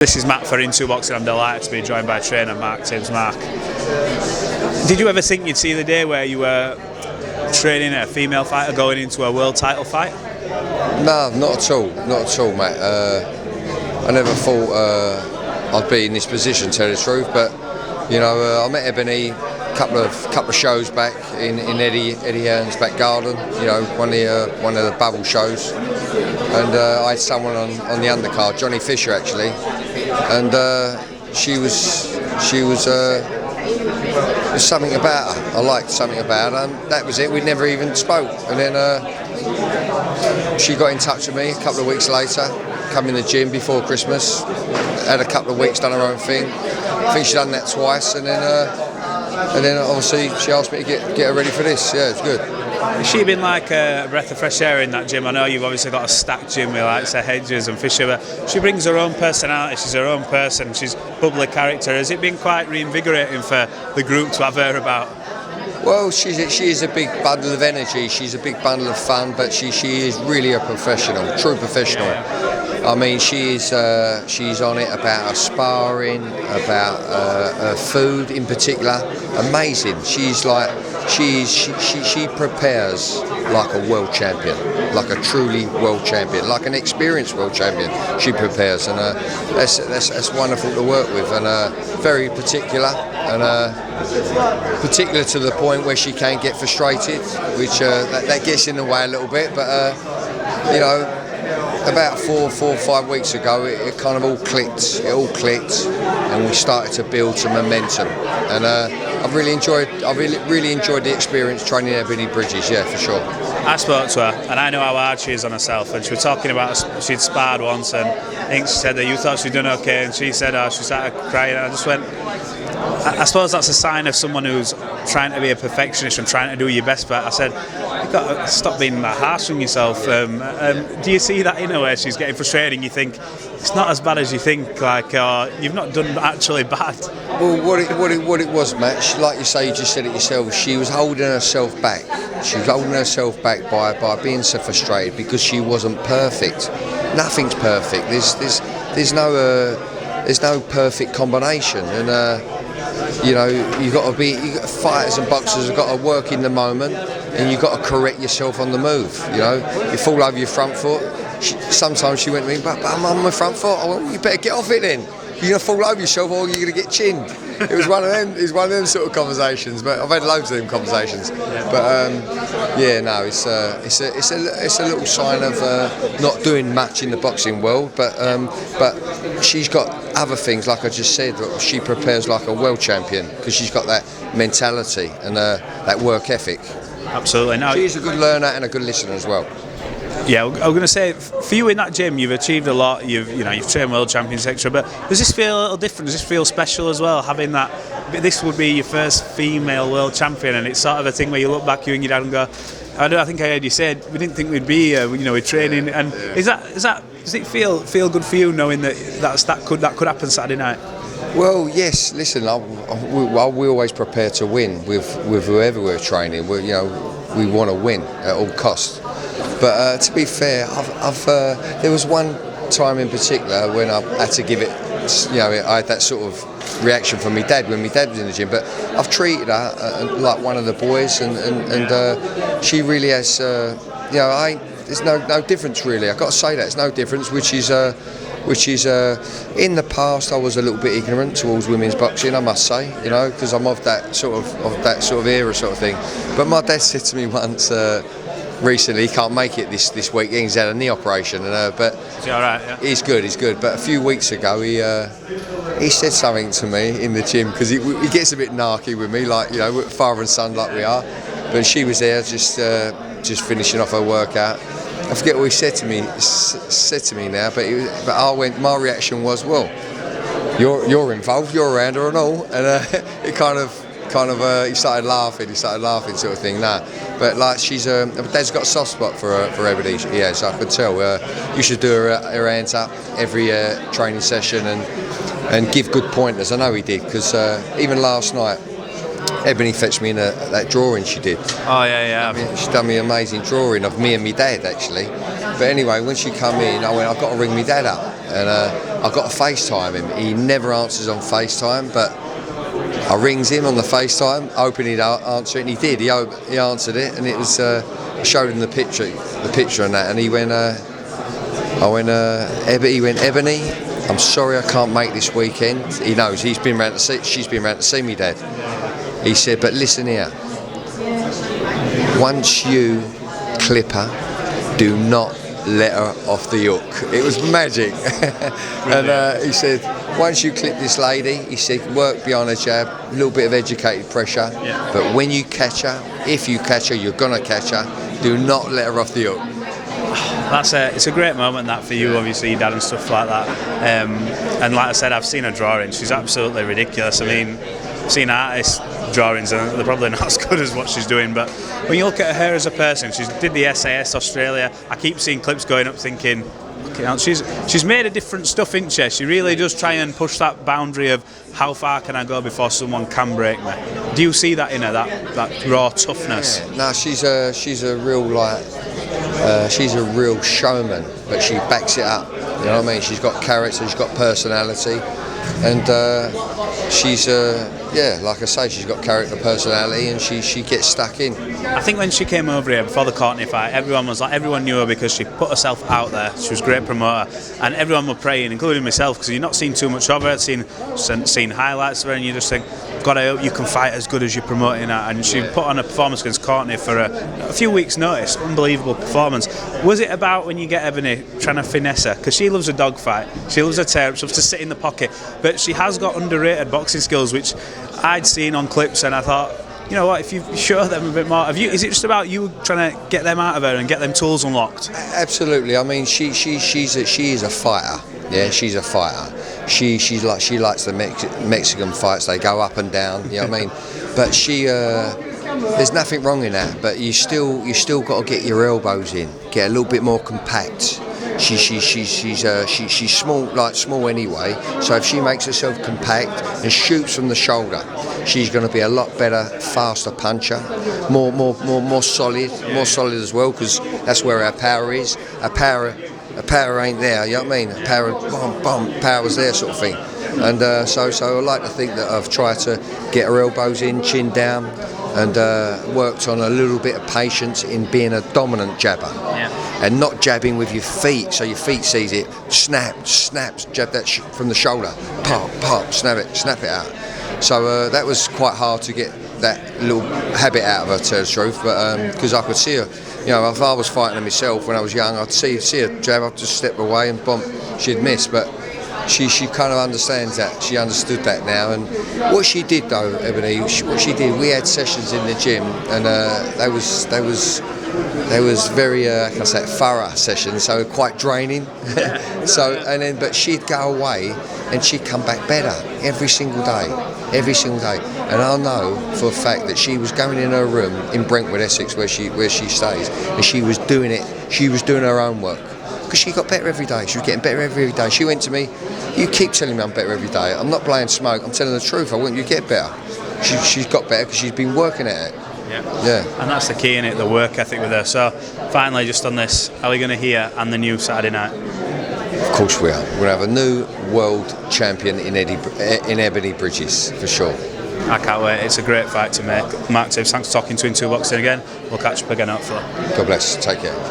This is Matt for IntuBoxing. I'm delighted to be joined by trainer Mark Tibbs. Mark, did you ever think you'd see the day where you were training a female fighter going into a world title fight? No, not at all, mate. I never thought I'd be in this position, to tell you the truth. But you know, I met Ebanie a couple of shows back in Eddie Hearn's back garden. You know, one of the bubble shows, and I had someone on the undercard, Johnny Fisher actually, and she was there's something about her. I liked something about her, and that was it. We never even spoke, and then she got in touch with me a couple of weeks later. Come in the gym before Christmas, had a couple of weeks, done her own thing. I think she'd done that twice, and then obviously she asked me to get her ready for this. Yeah, it's good. Has she been like a breath of fresh air in that gym? I know you've obviously got a stacked gym with like say Hedges and Fisher, but she brings her own personality. She's her own person. She's public character. Has it been quite reinvigorating for the group to have her about? Well, she is a big bundle of energy. She's a big bundle of fun, but she is really a professional, true professional. Yeah. I mean, she's on it about her sparring, about her food in particular. Amazing. She prepares like a world champion, like a truly world champion, like an experienced world champion. She prepares, and that's wonderful to work with, and very particular, and particular to the point where she can get frustrated, which that gets in the way a little bit. But you know, about 4 or 5 weeks ago, it kind of all clicked. It all clicked, and we started to build some momentum. And I've really enjoyed the experience training at Beanie Bridges. Yeah, for sure. I spoke to her, and I know how hard she is on herself. And she was talking about she'd sparred once, and I think she said that you thought she'd done okay, and she said, "Oh," she started crying. And I just went, I suppose that's a sign of someone who's trying to be a perfectionist and trying to do your best. But I said, you've got to stop being that harsh on yourself. Do you see that in a way? She's getting frustrated, and you think it's not as bad as you think. Like you've not done actually bad. Well, what it was, Matt. Like you say, you just said it yourself. She was holding herself back. She was holding herself back by being so frustrated because she wasn't perfect. Nothing's perfect. There's no perfect combination, and you know, fighters and boxers have got to work in the moment, and you've got to correct yourself on the move. You know, you fall over your front foot. Sometimes she went to me, but I'm on my front foot. I went, well, you better get off it then. You're gonna fall over yourself, or you're gonna get chinned. It was one of them. It was one of them sort of conversations. But I've had loads of them conversations. But yeah, no, it's a little sign of not doing much in the boxing world. But she's got other things, like I just said. She prepares like a world champion because she's got that mentality and that work ethic. Absolutely. No, she's a good learner and a good listener as well. Yeah, I was going to say, for you in that gym, you've achieved a lot. You've trained world champions, etc. But does this feel a little different? Does this feel special as well? Having that, this would be your first female world champion, and it's sort of a thing where you look back, you and your dad, and go, I think I heard you said we didn't think we'd be here. We're training, and is that does it feel good for you knowing that could happen Saturday night? Well, yes. Listen, we always prepare to win with whoever we're training. We want to win at all costs. But to be fair, there was one time in particular when I had to give it. You know, I had that sort of reaction from my dad when my dad was in the gym. But I've treated her like one of the boys, and she really has. There's no difference really. I've got to say that it's no difference, which is in the past I was a little bit ignorant towards women's boxing, I must say, you know, because I'm of that sort of era sort of thing. But my dad said to me once. Recently, he can't make it this week. He's had a knee operation, but is he all right? Yeah? He's good. But a few weeks ago, he said something to me in the gym because he gets a bit narky with me, like, you know, father and son like we are. But she was there just finishing off her workout. I forget what he said to me now, but my reaction was, well, you're involved, you're around her and all, and it kind of he started laughing sort of thing. Nah, but like Dad's got a soft spot for Ebanie. Yeah, so I could tell. You should do her hands up every training session and give good pointers. I know he did, because even last night Ebanie fetched me in that drawing she did. Oh yeah. She done me an amazing drawing of me and my dad actually. But anyway, when she come in, I went, I've got to ring my dad up, and I've got to FaceTime him. He never answers on FaceTime, but I rings him on the FaceTime, hoping he'd answer it, and he did. He answered it, and it was. I showed him the picture and that, and he went. He went, Ebanie, I'm sorry I can't make this weekend. He knows she's been round to see me, Dad. He said, but listen here. Once you clip her, do not let her off the hook. It was magic. And he said, once you clip this lady, he said, work behind her jab, a little bit of educated pressure. Yeah. But when you catch her, if you catch her, you're gonna catch her. Do not let her off the hook. It's a great moment that for you, obviously, your dad and stuff like that. And like I said, I've seen her drawings. She's absolutely ridiculous. I mean, I've seen artists' drawings and they're probably not as good as what she's doing. But when you look at her as a person, she did the SAS Australia. I keep seeing clips going up thinking, okay, she's made a different stuff, isn't she? She really does try and push that boundary of how far can I go before someone can break me. Do you see that in her, that raw toughness? Yeah. No, she's a real she's a real showman, but she backs it up. You know what I mean? She's got character, she's got personality, and she's like I say, she's got character, personality, and she gets stuck in. I think when she came over here before the Courtney fight, everyone knew her because she put herself out there. She was a great promoter, and everyone were praying, including myself, because you're not seeing too much of her. Seen highlights of her, and you just think, God, I hope you can fight as good as you're promoting her. And she put on a performance against Courtney for a few weeks' notice. Unbelievable performance. Was it about when you get Ebanie trying to finesse her? Because she loves a dogfight, she loves a tear, she loves to sit in the pocket, but she has got underrated boxing skills, which I'd seen on clips, and I thought, you know what, if you show them a bit more, is it just about you trying to get them out of her and get them tools unlocked? Absolutely. I mean, she is a fighter. Yeah, she's a fighter. She likes the Mexican fights. They go up and down. You know what I mean? But there's nothing wrong in that. But you still got to get your elbows in, get a little bit more compact. She's small anyway. So if she makes herself compact and shoots from the shoulder, she's going to be a lot better, faster puncher, more solid as well, because that's where our power is. Our power ain't there. You know what I mean? Power was there, sort of thing. And so I like to think that I've tried to get her elbows in, chin down, and worked on a little bit of patience in being a dominant jabber. Yeah. And not jabbing with your feet, so your feet sees it, snaps, jab that from the shoulder, pop, snap it out. So that was quite hard to get that little habit out of her, to tell the truth, but because I could see her, you know, if I was fighting her myself when I was young, I'd see her jab, I'd just step away and bump, she'd miss, but she kind of understands that, she understood that now. And what she did though, Ebanie, we had sessions in the gym, and they was very thorough sessions, so quite draining. But she'd go away and she'd come back better every single day. And I know for a fact that she was going in her room in Brentwood, Essex, where she stays, and she was doing her own work, because she got better every day. She was getting better every day. She went to me, you keep telling me I'm better every day. I'm not blowing smoke, I'm telling the truth. I want you to get better. She's got better because she's been working at it. Yeah. And that's the key in it, the work ethic with her. So finally, just on this, are we going to hear and the new Saturday night? Of course we are. We're going to have a new world champion in Beanie Bridges, for sure. I can't wait. It's a great fight to make. Mark Tibbs, thanks for talking to IntuBoxing again. We'll catch up again hopefully. God bless. Take care.